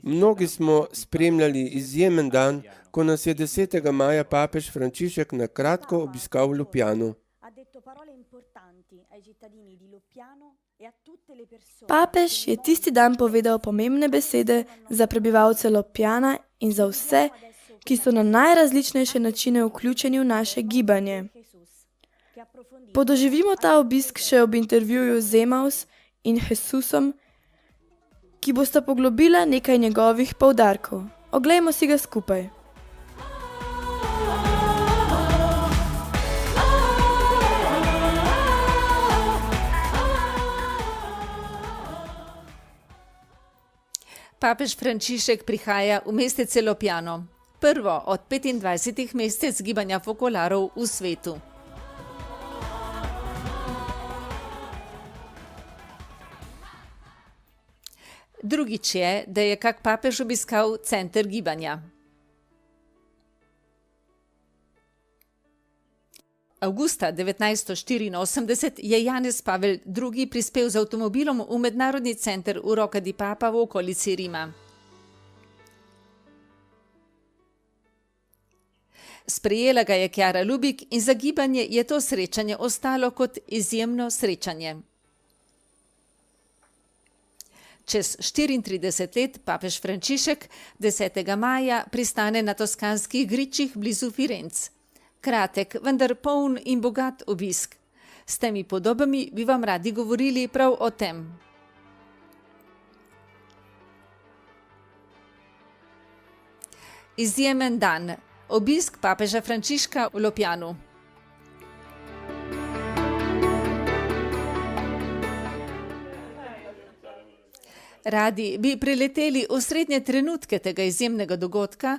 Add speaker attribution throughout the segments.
Speaker 1: Mnogi smo spremljali izjemen dan, ko nas je 10. maja papež Frančišek na kratko obiskal v Ljubljano.
Speaker 2: Papež je tisti dan povedal pomembne besede za prebivalce Ljubljana in za vse, ki so na najrazličnejše načine vključeni v naše gibanje. Podoživimo ta obisk še ob intervjuju z Emaus in Jesusom, ki bosta poglobila nekaj njegovih poudarkov. Oglejmo si ga skupaj.
Speaker 3: Papež Frančišek prihaja v mestece Ljubljano, prvo od 25 mestec gibanja fokolarov v svetu. Drugič je, da je kak papež obiskal center gibanja. Avgusta 1984 je Janez Pavel II. Prispel z avtomobilom v mednarodni center v Rocca di Papa v okolici Rima. Sprejela ga je Chiara Lubich in za gibanje je to srečanje ostalo kot izjemno srečanje. Čez 34 let papež Frančišek 10. maja pristane na toskanskih gričih blizu Firenc. Kratek, vendar poln in bogat obisk. S temi podobami bi vam radi govorili prav o tem. Izjemen dan. Obisk papeža Frančiška v Ljubljanu. Radi bi preleteli osrednje trenutke tega izjemnega dogodka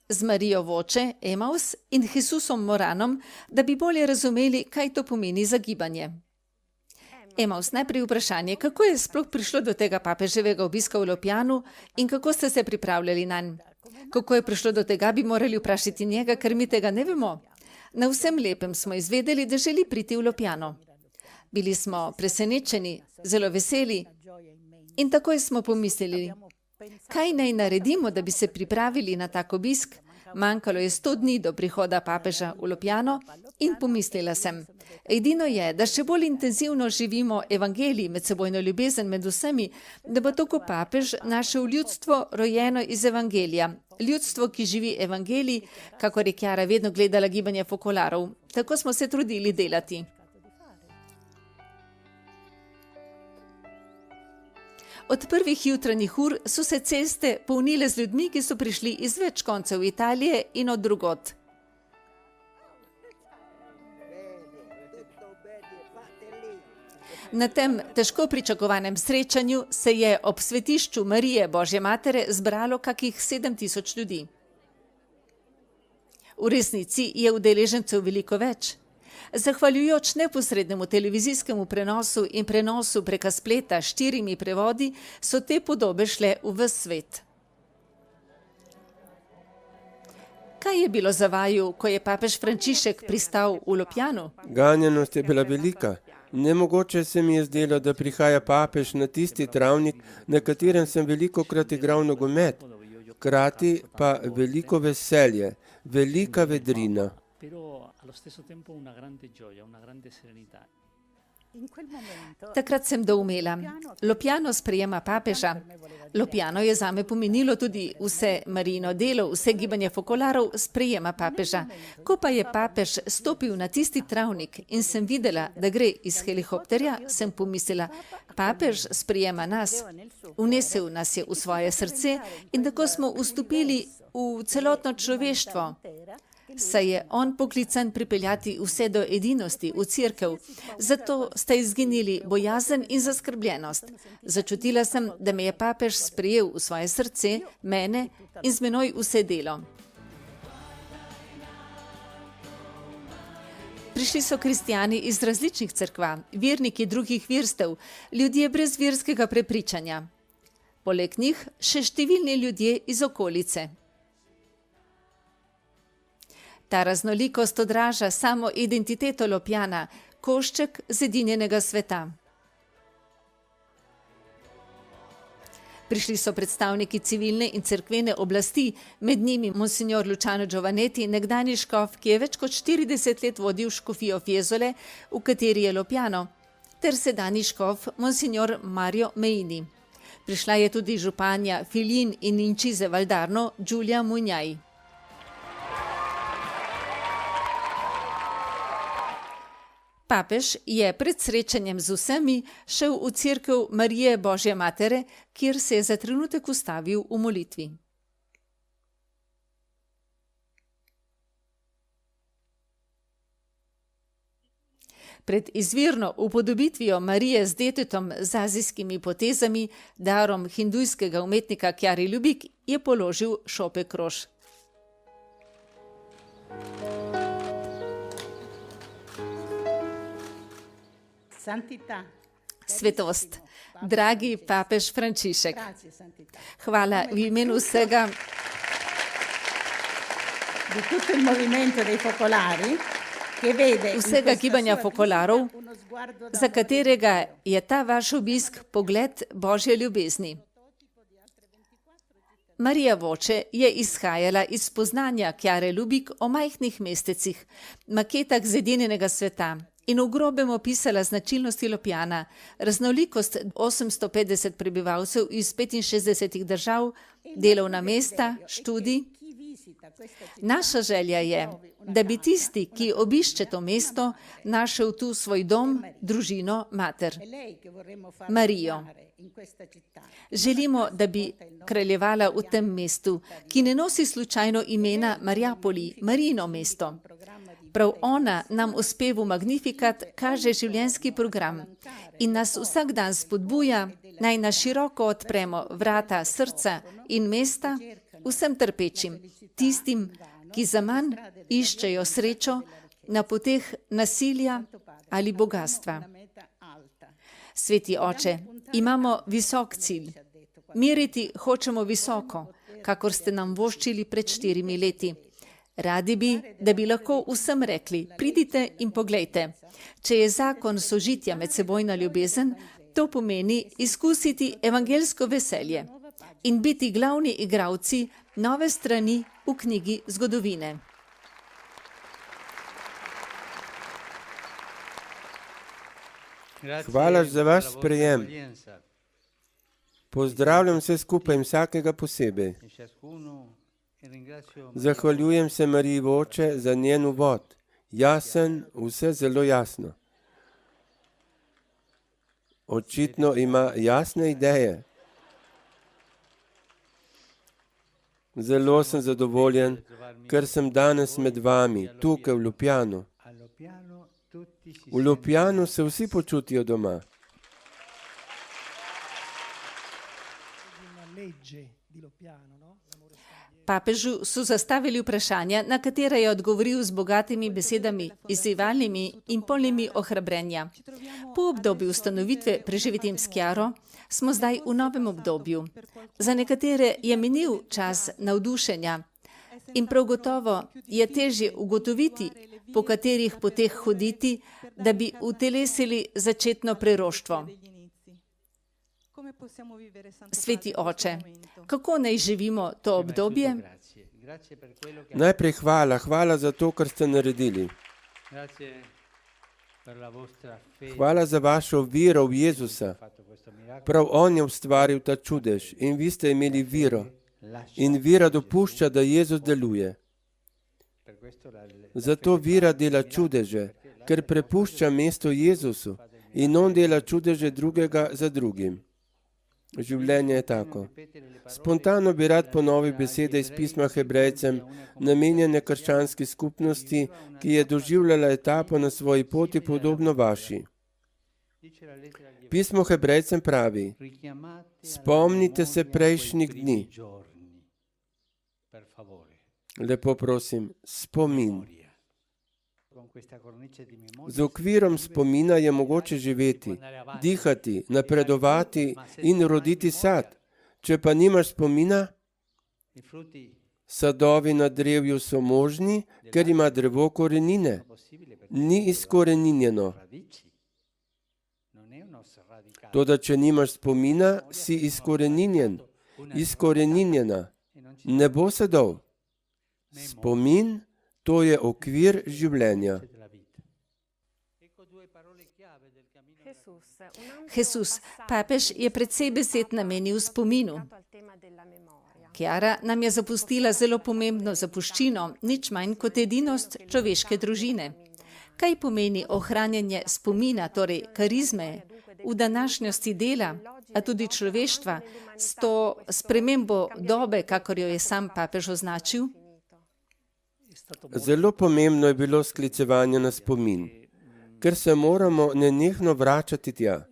Speaker 3: z Marijo Voče, Emaus in Jesusom Moranom, da bi bolje razumeli, kaj to pomeni za gibanje. Emaus, najprej vprašanje, kako je sploh prišlo do tega papeževega obiska v Ljubljanu in kako ste se pripravljali nanj? Kako je prišlo do tega, bi morali vprašati njega, ker mi tega ne vemo. Na vsem lepem smo izvedeli, da želi priti v Ljubljano. Bili smo presenečeni, zelo veseli in takoj smo pomislili, kaj naj naredimo, da bi se pripravili na tak obisk. Manjkalo je 100 dni do prihoda papeža v Ljubljano in pomislila sem, edino je, da še bolj intenzivno živimo evangelij, medsebojno ljubezen med vsemi, da bo tako papež našel ljudstvo rojeno iz evangelija. Ljudstvo, ki živi evangelij, kakor je Chiara vedno gledala gibanje fokolarov. Tako smo se trudili delati. Od prvih jutranjih ur so se ceste polnile z ljudmi, ki so prišli iz več koncev Italije in od drugod. Na tem težko pričakovanem srečanju se je ob svetišču Marije Božje Matere zbralo kakih 7000 ljudi. V resnici je udeležencev veliko več. Zahvaljujoč neposrednemu televizijskemu prenosu in prenosu preka spleta s 4 prevodi, so te podobe šle v ves svet. Kaj je bilo za vaju, ko je papež Frančišek pristal v Ljubljano?
Speaker 1: Ganjenost je bila velika. Nemogoče se mi je zdelo, da prihaja papež na tisti travnik, na katerem sem velikokrat igral nogomet. Hkrati pa veliko veselje, velika vedrina.
Speaker 3: Takrat sem doumela. Ljubljano sprejema papeža. Ljubljano je zame pomenilo tudi vse Marijino delo, vse gibanje fokolarov sprejema papeža. Ko pa je papež stopil na tisti travnik in sem videla, da gre iz helikopterja, sem pomislila, papež sprejema nas. Vnesel nas je v svoje srce in tako smo vstopili v celotno človeštvo. Saj je on poklican pripeljati vse do edinosti v cerkev. Zato sta izginili bojazen in zaskrbljenost. Začutila sem, da me je papež sprejel v svoje srce, mene in z menoj vse delo. Prišli so kristjani iz različnih cerkva, verniki drugih verstev, ljudje brez verskega prepričanja. Poleg njih še številni ljudje iz okolice. Ta raznolikost odraža samo identiteto Ljubljana, košček zedinjenega sveta. Prišli so predstavniki civilne in cerkvene oblasti, med njimi monsignor Luciano Giovanetti, nekdanji škof, ki je več kot 40 let vodil škofijo Fiesole, v kateri je Lopjano, ter sedanji škof monsignor Mario Meini. Prišla je tudi županja Filin in Incise Valdarno Giulia Mugnai. Papež je pred srečanjem z vsemi šel v cerkev Marije Božje Matere, kjer se je za trenutek ustavil v molitvi. Pred izvirno upodobitvijo Marije z detetom z azijskimi potezami, darom hindujskega umetnika Kjari Ljubik, je položil šopek rož. Svetost, dragi papež Frančišek, hvala v imenu vsega gibanja fokolarov, za katerega je ta vaš obisk pogled Božje ljubezni. Marija Voče je izhajala iz spoznanja Kjare Ljubik o majhnih mestecih, maketah zedinjenega sveta, in v grobem opisala značilnosti Lopjana, raznolikost 850 prebivalcev iz 65 držav, delovna mesta, študij. Naša želja je, da bi tisti, ki obišče to mesto, našel tu svoj dom, družino, mater, Marijo. Želimo, da bi kraljevala v tem mestu, ki ne nosi slučajno imena Mariapoli, Marijino mesto. Prav ona nam v spevu Magnificat kaže življenjski program in nas vsak dan spodbuja, naj na široko odpremo vrata srca in mesta vsem trpečim, tistim, ki zaman iščejo srečo na poteh nasilja ali bogastva. Sveti oče, imamo visok cilj. Meriti hočemo visoko, kakor ste nam voščili pred 4 leti. Radi bi, da bi lahko vsem rekli, pridite in poglejte. Če je zakon sožitja medsebojna ljubezen, to pomeni izkusiti evangelsko veselje in biti glavni igralci nove strani v knjigi zgodovine.
Speaker 1: Hvala za vaš sprejem. Pozdravljam vse skupaj in vsakega posebej. Zahvaljujem se Mariji Voče za njen uvod. Jasen, vse zelo jasno. Očitno ima jasne ideje. Zelo sem zadovoljen, ker sem danes med vami, tukaj v Lopjanu. V Lopjanu se vsi počutijo doma.
Speaker 3: Papežu so zastavili vprašanja, na katera je odgovoril z bogatimi besedami, izzivalnimi in polnimi ohrabrenja. Po obdobju ustanovitve preživetim s Kjaro smo zdaj v novem obdobju. Za nekatere je minil čas navdušenja in prav gotovo je težje ugotoviti, po katerih poteh hoditi, da bi utelesili začetno preroštvo. Sveti oče, kako naj živimo to obdobje?
Speaker 1: Najprej hvala za to, kar ste naredili. Hvala za vašo vero v Jezusa. Prav on je ustvaril ta čudež in vi ste imeli vero. In vera dopušča, da Jezus deluje. Zato vera dela čudeže, ker prepušča mesto Jezusu in on dela čudeže drugega za drugim. Življenje je tako. Spontano bi rad ponovil besede iz pisma Hebrejcem, namenjene krščanski skupnosti, ki je doživljala etapo na svoji poti podobno vaši. Pismo Hebrejcem pravi: spomnite se prejšnjih dni. Lepo prosim, spomin. Z okvirom spomina je mogoče živeti, dihati, napredovati in roditi sad. Če pa nimaš spomina, sadovi na drevju so možni, ker ima drevo korenine. Ni izkoreninjeno. Toda če nimaš spomina, si izkoreninjen. izkoreninjena, ne bo sadov. Spomin, to je okvir življenja.
Speaker 3: Jezus, papež je precej besed namenil spominu. Chiara nam je zapustila zelo pomembno zapuščino, nič manj kot edinost človeške družine. Kaj pomeni ohranjanje spomina, torej karizme, v današnjosti dela, a tudi človeštva, s to spremembo dobe, kakor jo je sam papež označil?
Speaker 1: Zelo pomembno je bilo sklicevanje na spomin, ker se moramo nenehno vračati tja.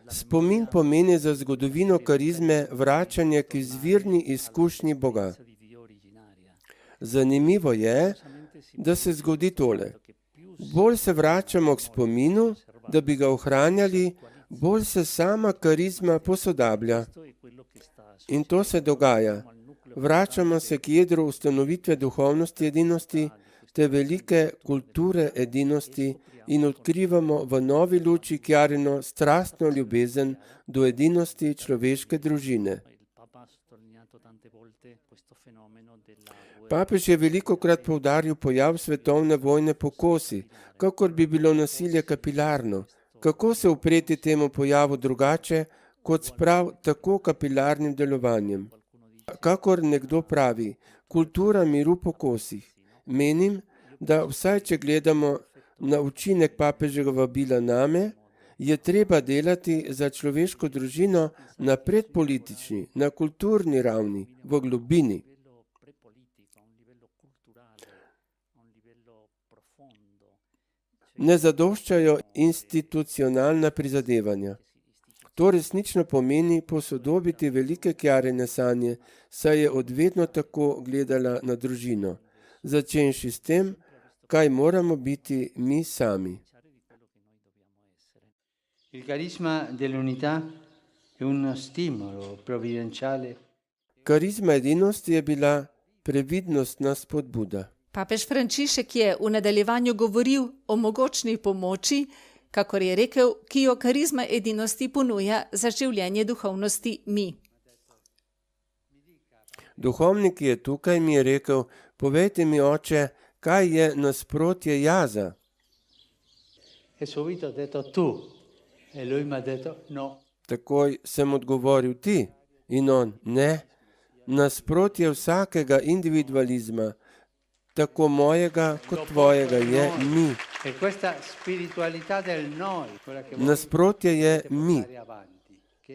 Speaker 1: Spomin pomeni za zgodovino karizme vračanje k izvirni izkušnji Boga. Zanimivo je, da se zgodi tole. Bolj se vračamo k spominu, da bi ga ohranjali, bolj se sama karizma posodablja. In to se dogaja. Vračamo se k jedru ustanovitve duhovnosti edinosti, te velike kulture edinosti in odkrivamo v novi luči Chiarino strastno ljubezen do edinosti človeške družine. Papež je velikokrat poudaril pojav svetovne vojne po kosi, kakor bi bilo nasilje kapilarno. Kako se upreti temu pojavu drugače, kot s prav tako kapilarnim delovanjem? Kakor nekdo pravi, kultura miru po kosih. Menim, da vsaj če gledamo na učinek papežega vabila name, je treba delati za človeško družino na predpolitični, na kulturni ravni, v globini. Ne zadoščajo institucionalna prizadevanja. To resnično pomeni posodobiti velike Chiarine sanje, saj je odvedno tako gledala na družino, začenši s tem, kaj moramo biti mi sami.
Speaker 4: Il carisma dell'unità è uno stimolo provvidenziale.
Speaker 1: Karizma edinosti je bila previdnostna spodbuda.
Speaker 3: Papež Frančišek je v nadaljevanju govoril o mogočni pomoči, kakor je rekel, ki jo karizma edinosti ponuja za življenje duhovnosti mi.
Speaker 1: Duhovnik je tukaj mi je rekel, povejte mi, oče, kaj je nasprotje jaza?
Speaker 4: E subito ho detto tu. E lui mi ha detto no.
Speaker 1: Takoj sem odgovoril ti in on, ne, nasprotje vsakega individualizma, tako mojega kot tvojega je mi.
Speaker 4: E questa spiritualità del noi, quella che
Speaker 1: Nasprotje je mi.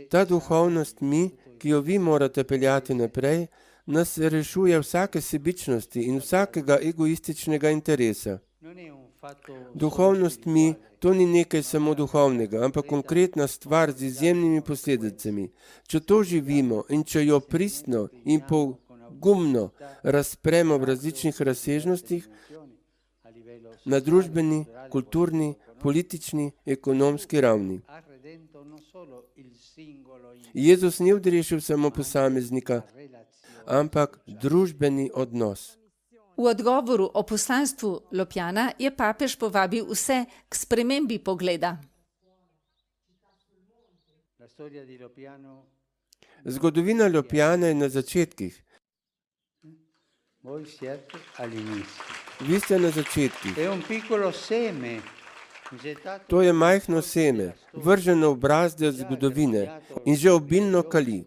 Speaker 1: Ta duhovnost mi, ki jo vi morate peljati naprej, nas rešuje vsake sebičnosti in vsakega egoističnega interesa.
Speaker 4: non è un fatto
Speaker 1: Duhovnost mi, to ni nekaj samo duhovnega, ampak konkretna stvar z izjemnimi posledicami. Če to živimo in če jo pristno in pogumno razpremo v različnih razsežnostih,
Speaker 4: a livello
Speaker 1: na družbeni, kulturni, politični, ekonomski ravni.
Speaker 4: ha redento non solo il singolo in
Speaker 1: Jezus ni odrešil samo posameznika, ampak družbeni odnos.
Speaker 3: V odgovoru o poslanstvu Lopjana je papež povabil vse k spremembi pogleda.
Speaker 4: la storia di Lopiano.
Speaker 1: Zgodovina Ljubljane je na začetkih.
Speaker 4: Voi siete all'inizio.
Speaker 1: Vi ste na začetkih.
Speaker 4: È un piccolo seme gettato
Speaker 1: To je majhno seme, vrženo v brazde zgodovine in že obilno kali.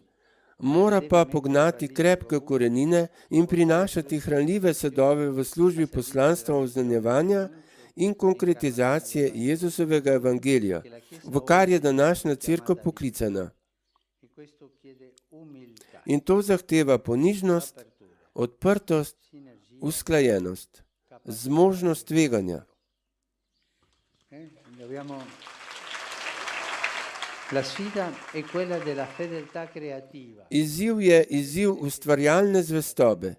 Speaker 1: Mora pa pognati krepke korenine in prinašati hranljive sadove v službi poslanstva oznanjevanja in konkretizacije Jezusovega evangelija, v kar je današnja cerkev poklicana.
Speaker 4: e questo chiede umiltà,
Speaker 1: In to zahteva ponižnost, odprtost, usklajenost, zmožnost tveganja.
Speaker 4: Dobbiamo. La sfida è quella della fedeltà creativa.
Speaker 1: Izziv je izziv ustvarjalne zvestobe,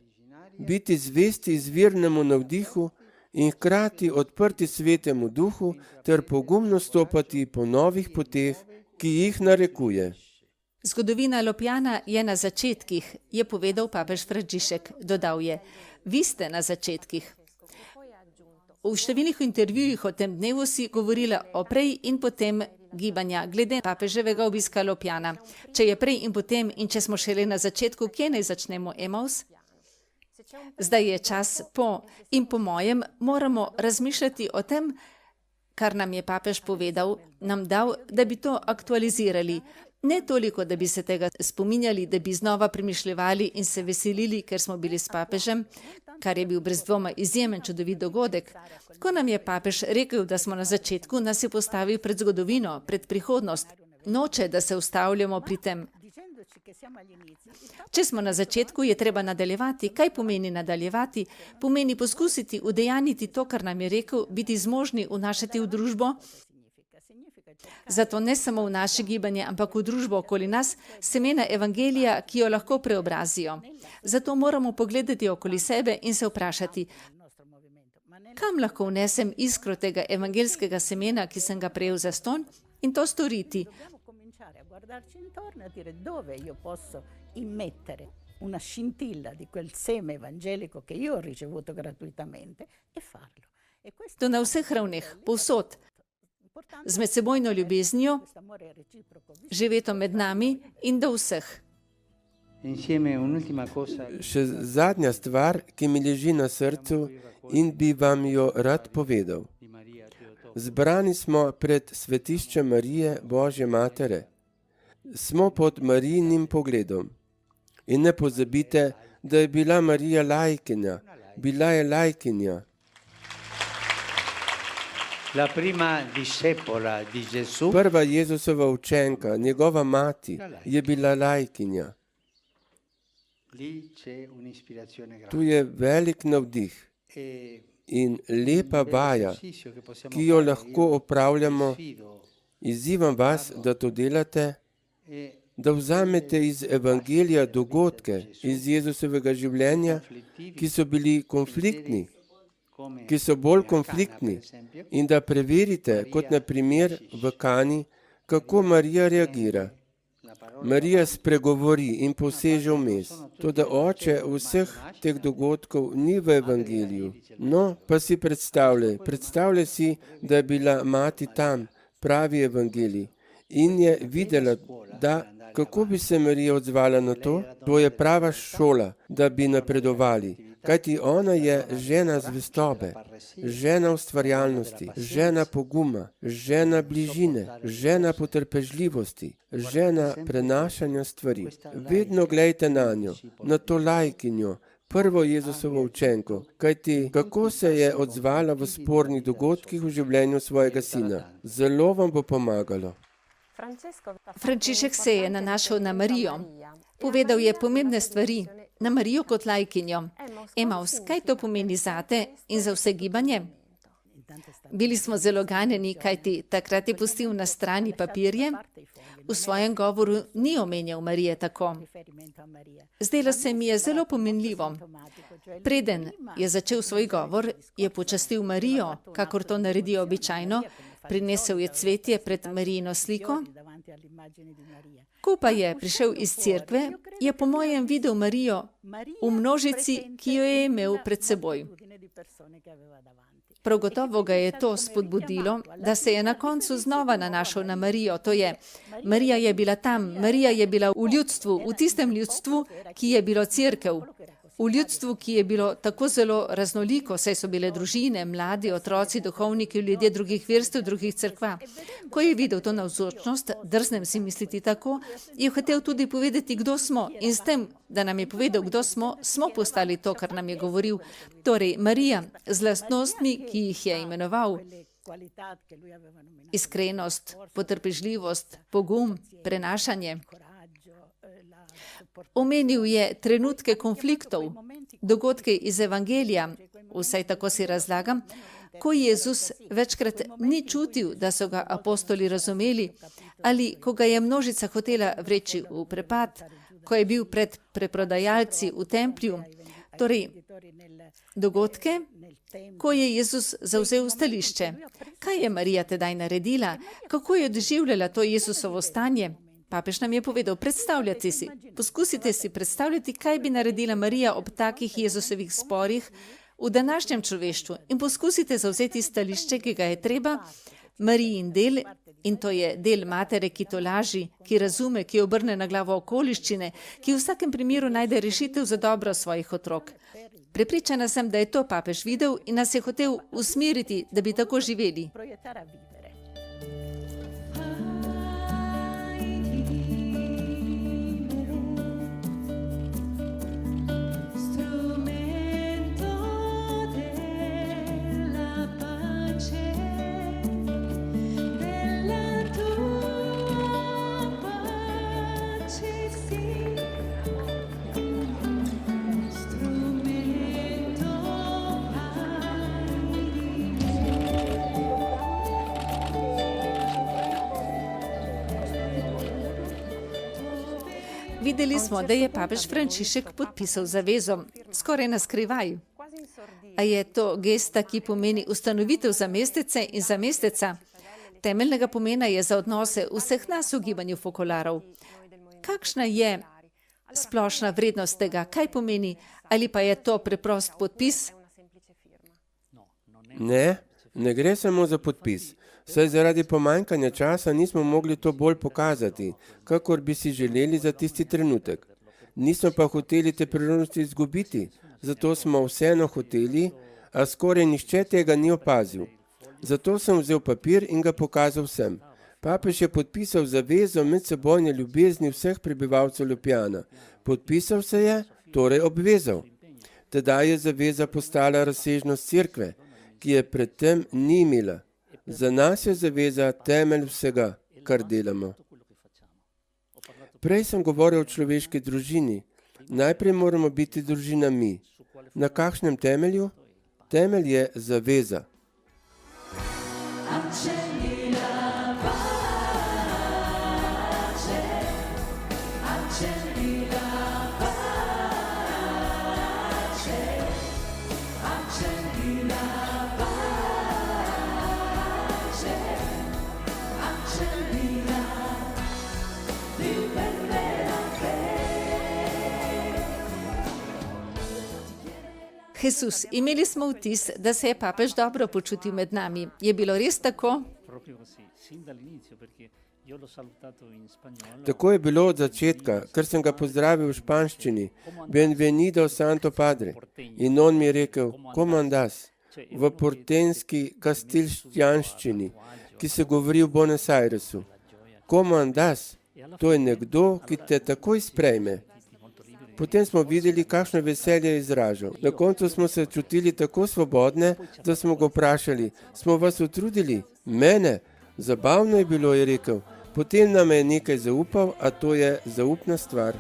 Speaker 1: biti zvesti izvirnemu navdihu in hkrati odprti svetemu duhu ter pogumno stopati po novih poteh, ki jih narekuje.
Speaker 3: Zgodovina Lopjana je na začetkih, je povedal papež Frančišek. Dodal je, vi ste na začetkih. V številnih intervjujih o tem dnevu si govorila o prej in potem gibanja glede papeževega obiska Lopjana. Če je prej in potem in če smo šele na začetku, kje naj začnemo Emaus? Zdaj je čas po in po mojem moramo razmišljati o tem, kar nam je papež povedal, nam dal, da bi to aktualizirali. Ne toliko, da bi se tega spominjali, da bi znova premišljevali in se veselili, ker smo bili s papežem, kar je bil brez dvoma izjemen čudovit dogodek. Ko nam je papež rekel, da smo na začetku, nas je postavil pred zgodovino, pred prihodnost. Noče, da se ustavljamo pri tem. Če smo na začetku, je treba nadaljevati. Kaj pomeni nadaljevati? Pomeni poskusiti udejaniti to, kar nam je rekel, biti zmožni vnašati v družbo. Zato ne samo v naše gibanje, ampak v družbo okoli nas, semena evangelija, ki jo lahko preobrazijo. Zato moramo pogledati okoli sebe in se vprašati, kam lahko vnesem iskro tega evangelskega semena, ki sem ga prejel zastonj, in to storiti.
Speaker 5: Guardarci intorno e dire dove io posso immettere una scintilla di quel seme evangelico che io ho ricevuto gratuitamente e farlo.
Speaker 3: To na vseh ravneh, povsod, z medsebojno ljubeznijo, živeto med nami in do vseh.
Speaker 1: Še zadnja stvar, ki mi leži na srcu in bi vam jo rad povedal. Zbrani smo pred svetiščem Marije, Božje Matere. Smo pod Marijinim pogledom. In ne pozabite, da je bila Marija laikinja. Bila je laikinja. Prva Jezusova učenka, njegova mati, je bila laikinja. Tu je velik navdih in lepa vaja, ki jo lahko opravljamo. Izzivam vas, da to delate, da vzamete iz evangelija dogodke iz Jezusovega življenja, ki so bili konfliktni, ki so bolj konfliktni, in da preverite, kot na primer v Kani, kako Marija reagira. Marija spregovori in poseže vmes. Toda oče vseh teh dogodkov ni v evangeliju. No, pa si predstavljaj si, da je bila mati tam, pravi evangelij, in je videla, da kako bi se Marija odzvala na to, to je prava šola, da bi napredovali. Kajti ona je žena zvestobe, žena ustvarjalnosti, žena poguma, žena bližine, žena potrpežljivosti, žena prenašanja stvari. Vedno gledajte na njo, na to laikinjo, prvo Jezusovo učenko, kajti kako se je odzvala v spornih dogodkih v življenju svojega sina. Zelo vam bo pomagalo.
Speaker 3: Frančišek se je nanašal na Marijo. Povedal je pomembne stvari, na Marijo kot laikinjo. Emaus, kaj to pomeni zate in za vse gibanje? Bili smo zelo ganjeni, kajti takrat je pustil na strani papirje. V svojem govoru ni omenjal Marije tako. Zdelo se mi je zelo pomenljivo. Preden je začel svoj govor, je počastil Marijo, kakor to naredi običajno, prinesel je cvetje pred Marijino sliko. Ko pa je prišel iz cerkve, je po mojem videl Marijo v množici, ki jo je imel pred seboj. Prav gotovo ga je to spodbudilo, da se je na koncu znova nanašal na Marijo. To je, Marija je bila tam, Marija je bila v ljudstvu, v tistem ljudstvu, ki je bilo cerkev. V ljudstvu, ki je bilo tako zelo raznoliko, saj so bile družine, mladi, otroci, duhovniki, ljudje drugih verstev, drugih cerkva. Ko je videl to navzočnost, drznem si misliti tako, je hotel tudi povedati, kdo smo. In s tem, da nam je povedal, kdo smo, smo postali to, kar nam je govoril. Torej, Marija z lastnostmi, ki jih je imenoval. Iskrenost, potrpežljivost, pogum, prenašanje. Omenil je trenutke konfliktov, dogodke iz evangelija, vsaj tako si razlagam, ko Jezus večkrat ni čutil, da so ga apostoli razumeli, ali ko ga je množica hotela vreči v prepad, ko je bil pred preprodajalci v templju. Torej, dogodke, ko je Jezus zavzel stališče. Kaj je Marija tedaj naredila? Kako je doživljala to Jezusovo stanje? Papež nam je povedal, predstavljajte si, poskusite si predstavljati, kaj bi naredila Marija ob takih Jezusovih sporih v današnjem človeštvu in poskusite zavzeti stališče, ki ga je treba, Marijin del, in to je del matere, ki tolaži, ki razume, ki obrne na glavo okoliščine, ki v vsakem primeru najde rešitev za dobro svojih otrok. Prepričana sem, da je to papež videl in nas je hotel usmeriti, da bi tako živeli.
Speaker 5: Proiettare a vivere.
Speaker 3: Videli smo, da je papež Frančišek podpisal zavezo, skoraj na skrivaj. A je to gesta, ki pomeni ustanovitev zamestnice in zamestnica? Temeljnega pomena je za odnose vseh nas v gibanju fokolarov. Kakšna je splošna vrednost tega? Kaj pomeni? Ali pa je to preprost podpis?
Speaker 1: Ne gre samo za podpis. Saj zaradi pomanjkanja časa nismo mogli to bolj pokazati, kakor bi si želeli za tisti trenutek. Nismo pa hoteli te priložnosti izgubiti, zato smo vseeno hoteli, a skoraj nihče tega ni opazil. Zato sem vzel papir in ga pokazal vsem. Papež je podpisal zavezo medsebojne ljubezni vseh prebivalcev Ljubljana. Podpisal se je, torej obvezal. Tedaj je zaveza postala razsežnost cerkve, ki je predtem ni imela. Za nas je zaveza temelj vsega, kar delamo. Prej sem govoril o človeški družini. Najprej moramo biti družina mi. Na kakšnem temelju? Temelj je zaveza.
Speaker 3: Jesus, imeli smo vtis, da se je papež dobro počutil med nami. Je bilo res tako?
Speaker 1: Tako je bilo od začetka, ker sem ga pozdravil v španščini. Bienvenido, Santo Padre. In on mi je rekel, como andas? V portenski kastilščanščini, ki se govori v Buenos Airesu. Como andas? To je nekdo, ki te takoj sprejme. Potem smo videli, kakšno veselje je izražal. Na koncu smo se čutili tako svobodne, da smo ga vprašali, smo vas utrudili? Mene? Zabavno je bilo, je rekel. Potem nam je nekaj zaupal, a to je zaupna stvar.